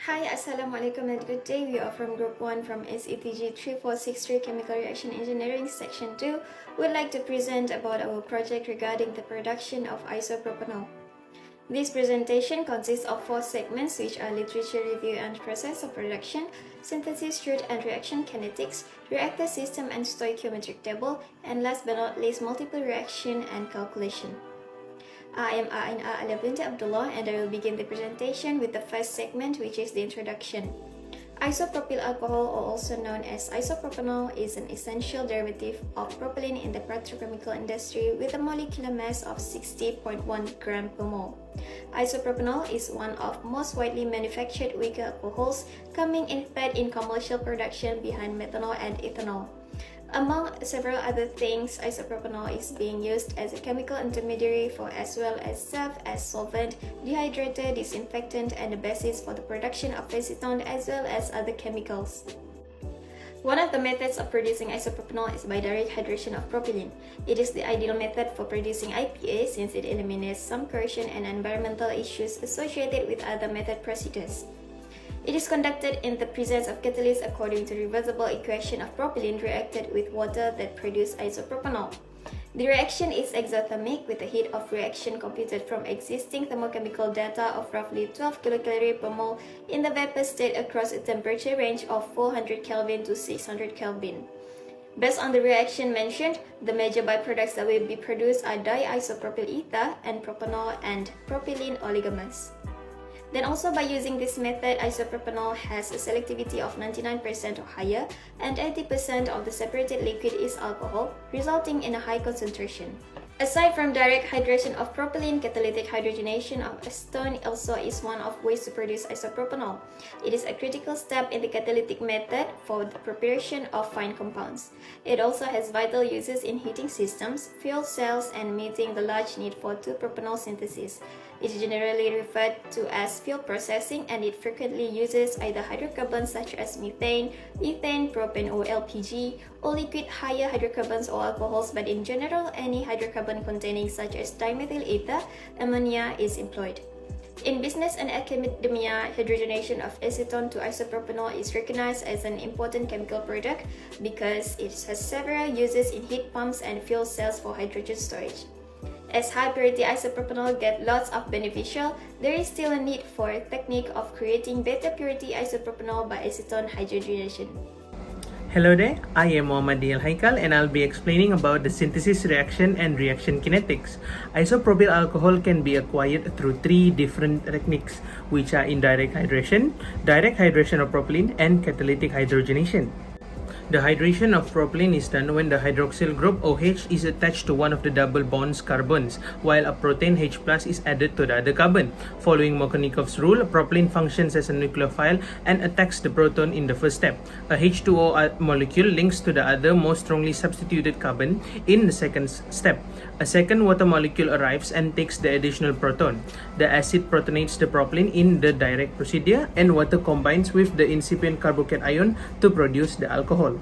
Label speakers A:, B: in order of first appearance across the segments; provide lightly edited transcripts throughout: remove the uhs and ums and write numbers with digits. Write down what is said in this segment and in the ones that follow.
A: Hi, Assalamualaikum and good day. We are from Group 1 from SETG3463 Chemical Reaction Engineering Section 2. We'd like to present about our project regarding the production of isopropanol. This presentation consists of 4 segments, which are literature review and process of production, synthesis route and reaction kinetics, reactor system and stoichiometric table, and last but not least, multiple reaction and calculation. I am AAINAA BINTI ABDULLAH, and I will begin the presentation with the first segment, which is the introduction. Isopropyl alcohol, or also known as isopropanol, is an essential derivative of propylene in the petrochemical industry with a molecular mass of 60.1 gram per mole. Isopropanol is one of most widely manufactured weaker alcohols, coming in third in commercial production behind methanol and ethanol. Among several other things, isopropanol is being used as a chemical intermediary for as well as serve as solvent, dehydrator, disinfectant, and a basis for the production of acetone as well as other chemicals. One of the methods of producing isopropanol is by direct hydration of propylene. It is the ideal method for producing IPA since it eliminates some corrosion and environmental issues associated with other method procedures. It is conducted in the presence of catalyst according to reversible equation of propylene reacted with water that produce isopropanol. The reaction is exothermic with the heat of reaction computed from existing thermochemical data of roughly 12 kcal per mole in the vapor state across a temperature range of 400 Kelvin to 600 Kelvin. Based on the reaction mentioned, the major byproducts that will be produced are diisopropyl ether and propanol and propylene oligomers. Then also by using this method, isopropanol has a selectivity of 99% or higher, and 80% of the separated liquid is alcohol, resulting in a high concentration. Aside from direct hydration of propylene, catalytic hydrogenation of acetone also is one of ways to produce isopropanol. It is a critical step in the catalytic method for the preparation of fine compounds. It also has vital uses in heating systems, fuel cells, and meeting the large need for 2-propanol synthesis. It is generally referred to as fuel processing, and it frequently uses either hydrocarbons such as methane, ethane, propane or LPG, or liquid higher hydrocarbons or alcohols, but in general, any hydrocarbon containing such as dimethyl ether, ammonia is employed. In business and academia, hydrogenation of acetone to isopropanol is recognized as an important chemical product because it has several uses in heat pumps and fuel cells for hydrogen storage. As high-purity isopropanol get lots of beneficial, there is still a need for a technique of creating beta-purity isopropanol by acetone hydrogenation.
B: Hello there, I am Danial Haiqal, and I'll be explaining about the synthesis reaction and reaction kinetics. Isopropyl alcohol can be acquired through 3 different techniques, which are indirect hydration, direct hydration of propylene, and catalytic hydrogenation. The hydration of propylene is done when the hydroxyl group OH is attached to one of the double bonds carbons, while a protein H+ is added to the other carbon. Following Markovnikov's rule, propylene functions as a nucleophile and attacks the proton in the first step. A H2O molecule links to the other more strongly substituted carbon in the second step. A second water molecule arrives and takes the additional proton. The acid protonates the propylene in the direct procedure, and water combines with the incipient carbocation to produce the alcohol.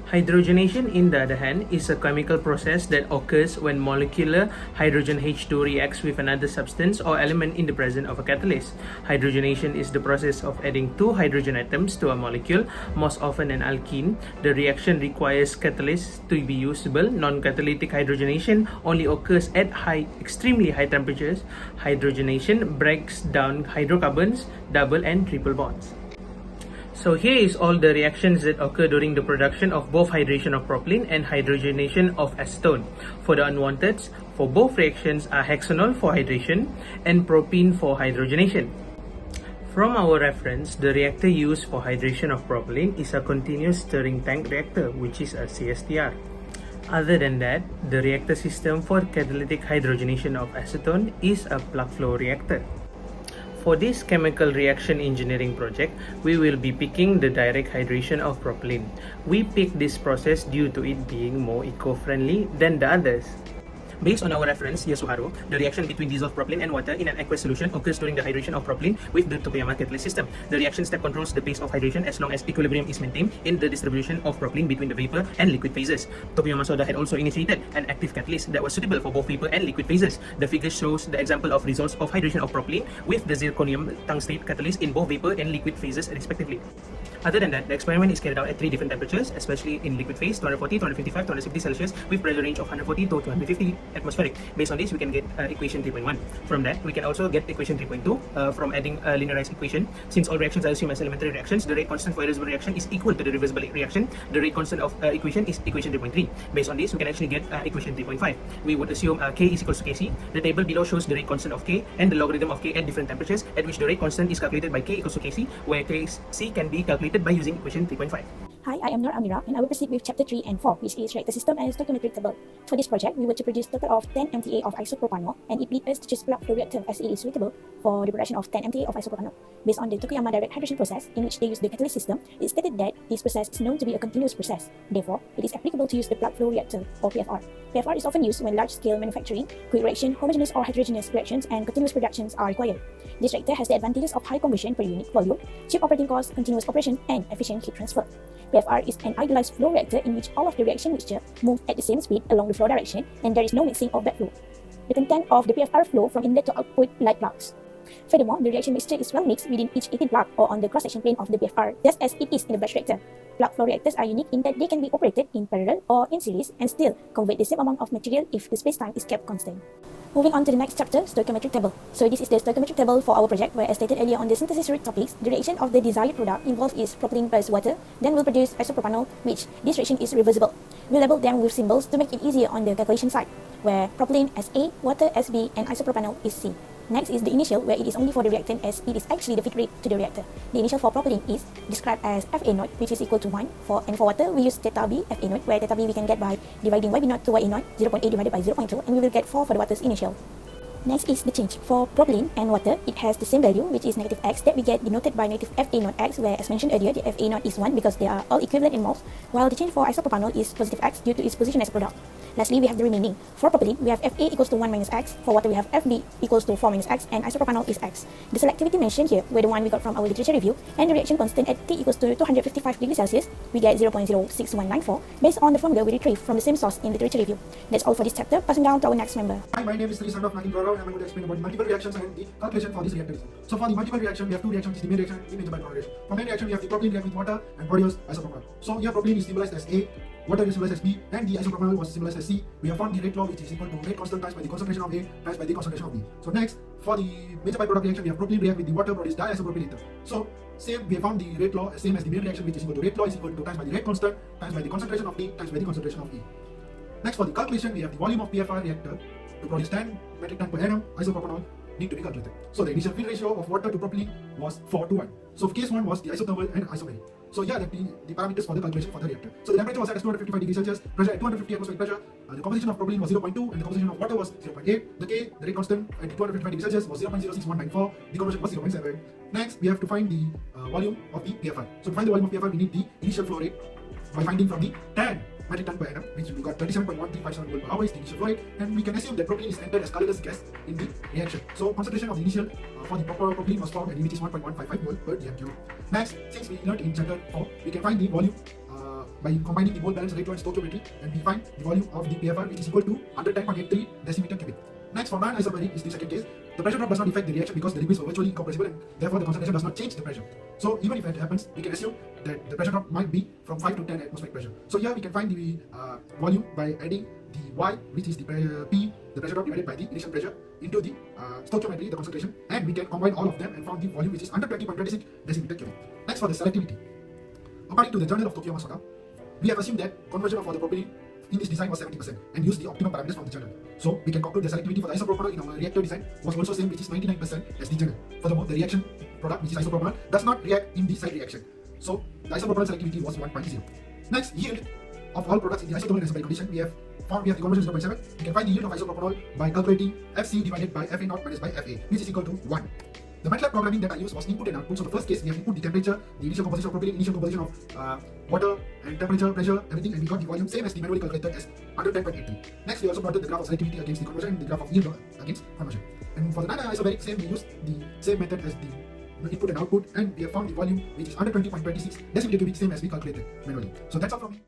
B: Hydrogenation, in the other hand, is a chemical process that occurs when molecular hydrogen H2 reacts with another substance or element in the presence of a catalyst. Hydrogenation is the process of adding 2 hydrogen atoms to a molecule, most often an alkene. The reaction requires catalysts to be usable. Non-catalytic hydrogenation only occurs at extremely high temperatures. Hydrogenation breaks down hydrocarbons, double and triple bonds. So here is all the reactions that occur during the production of both hydration of propylene and hydrogenation of acetone. For the unwanteds, for both reactions are hexanol for hydration and propene for hydrogenation. From our reference, the reactor used for hydration of propylene is a continuous stirring tank reactor, which is a CSTR. Other than that, the reactor system for catalytic hydrogenation of acetone is a plug flow reactor. For this chemical reaction engineering project, we will be picking the direct hydration of propylene. We picked this process due to it being more eco-friendly than the others. Based on our reference, Yasuharu, the reaction between dissolved propylene and water in an aqueous solution occurs during the hydration of propylene with the Tokuyama catalyst system. The reaction step controls the pace of hydration as long as equilibrium is maintained in the distribution of propylene between the vapor and liquid phases. Tokuyama Soda had also initiated an active catalyst that was suitable for both vapor and liquid phases. The figure shows the example of results of hydration of propylene with the zirconium tungstate catalyst in both vapor and liquid phases respectively. Other than that, the experiment is carried out at 3 different temperatures, especially in liquid phase 240, 255, 260 Celsius with pressure range of 140 to 250 atmospheric. Based on this, we can get equation 3.1. From that, we can also get equation 3.2 from adding a linearized equation. Since all reactions are assumed as elementary reactions, the rate constant for a reversible reaction is equal to the reversible reaction. The rate constant of equation is equation 3.3. Based on this, we can actually get equation 3.5. We would assume K is equals to Kc. The table below shows the rate constant of K and the logarithm of K at different temperatures, at which the rate constant is calculated by K equals to Kc, where Kc can be calculated by using equation 3.5.
C: Hi, I am AMIRA and I will proceed with chapter 3 and 4, which is reactor system and stoichiometric table. For this project, we were to produce total of 10 MTA of isopropanol, and it leads us to choose plug flow reactor as it is suitable for the production of 10 MTA of isopropanol. Based on the Tokuyama direct hydration process, in which they use the catalyst system, it stated that this process is known to be a continuous process. Therefore, it is applicable to use the plug flow reactor or PFR. PFR is often used when large-scale manufacturing, quick reaction, homogeneous or heterogeneous reactions, and continuous productions are required. This reactor has the advantages of high conversion per unit volume, cheap operating cost, continuous operation, and efficient heat transfer. PFR is an idealized flow reactor in which all of the reaction mixture move at the same speed along the flow direction, and there is no mixing of backflow. The content of the PFR flow from inlet to output like plugs. Furthermore, the reaction mixture is well mixed within each 18 plug or on the cross-section plane of the PFR, just as it is in the batch reactor. Plug flow reactors are unique in that they can be operated in parallel or in series and still convert the same amount of material if the space-time is kept constant. Moving on to the next chapter, stoichiometric table. So this is the stoichiometric table for our project, where as stated earlier on the synthesis rate topics, the reaction of the desired product involved is propylene plus water, then will produce isopropanol, which this reaction is reversible. We label them with symbols to make it easier on the calculation side, where propylene as A, water as B, and isopropanol is C. Next is the initial, where it is only for the reactant as it is actually the feed rate to the reactor. The initial for propylene is described as FA0, which is equal to 1. And for water, we use theta B, FA0, where theta B we can get by dividing YB0 to YA0, 0.8 divided by 0.2, and we will get 4 for the water's initial. Next is the change. For propylene and water, it has the same value, which is negative x, that we get denoted by negative FA0x, where as mentioned earlier, the FA0 is 1 because they are all equivalent in moles, while the change for isopropanol is positive x due to its position as a product. Lastly, we have the remaining. For propylene, we have Fa equals to 1 minus x, for water we have Fb equals to 4 minus x, and isopropanol is x. The selectivity mentioned here were the one we got from our literature review, and the reaction constant at T equals to 255 degrees Celsius, we get 0.06194, based on the formula we retrieved from the same source in literature review. That's all for this chapter, passing down to our next member.
D: Hi, my name is Sri, son of NAGENDRA, and I'm going to explain about multiple reactions and the calculation for this reactor design. So for the multiple reaction, we have two reactions, which is the main reaction and the byproduct reaction. For main reaction, we have the propylene react with water and produce isopropanol. So here propylene is symbolized as A, water is symbolized as B, and the isopropanol was symbolized as C. We have found the rate law, which is equal to rate constant times by the concentration of A times by the concentration of B. So next, for the major byproduct reaction, we have propylene react with the water produce diisopropyl ether. So same, we have found the rate law same as the main reaction, which is equal to rate law is equal to times by the rate constant times by the concentration of D times by the concentration of E. Next, for the calculation, we have the volume of PFR reactor to produce 10 metric ton per annum isopropanol need to be calculated. So the initial feed ratio of water to propylene was 4 to 1. So case 1 was the isothermal and isomeric. So yeah, the parameters for the calculation for the reactor. So the temperature was at 255 degrees Celsius, pressure at 250 atmospheric pressure. The composition of propylene was 0.2 and the composition of water was 0.8. The K, the rate constant at 255 degrees Celsius was 0.06194. The conversion was 0.7. Next, we have to find the volume of the PFR. So to find the volume of PFR, we need the initial flow rate by finding from the 10 metric ton per annum, which we got 37.1357 mole per hour is the initial flow rate, and we can assume that propylene is entered as colorless gas in the reaction. So concentration of the initial for the proper propylene was found, and which is 1.155 mole per dm3. Next, since we learned in chapter 4, we can find the volume by combining the mole balance rate law and stoichiometry, and we find the volume of the PFR, which is equal to 110.83 decimeter cubic. Next, for non-isomeric is the second case. The pressure drop does not affect the reaction because the liquids were virtually incompressible, and therefore the concentration does not change the pressure. So even if it happens, we can assume that the pressure drop might be from 5 to 10 atmospheric pressure. So here we can find the volume by adding the Y, which is the P, the pressure drop divided by the initial pressure, into the stoichiometry, the concentration, and we can combine all of them and found the volume, which is 120.26 decimeter cubic. Next, for the selectivity. According to the journal of Tokuyama Soda, we have assumed that conversion for the propylene in this design was 70% and used the optimum parameters from the journal. So we can conclude the selectivity for the isopropanol in our reactor design was also same, which is 99% as the journal. Furthermore, the reaction product, which is isopropanol, does not react in the side reaction. So the isopropanol selectivity was 1.0. Next, yield of all products in the isothermal and condition, we have the conversion 0.7. We can find the yield of isopropanol by calculating FC divided by FA0 minus by FA, which is equal to 1. The MATLAB programming that I used was input and output. So the first case we have input the temperature, the initial composition of propylene, initial composition of water and temperature, pressure, everything, and we got the volume same as the manually calculated as 110.83. Next we also plotted the graph of selectivity against the conversion and the graph of yield against conversion. And for the non-isobaric same, we used the same method as the input and output, and we have found the volume which is 120.26 decimeter cubic, same as we calculated manually. So that's all from me.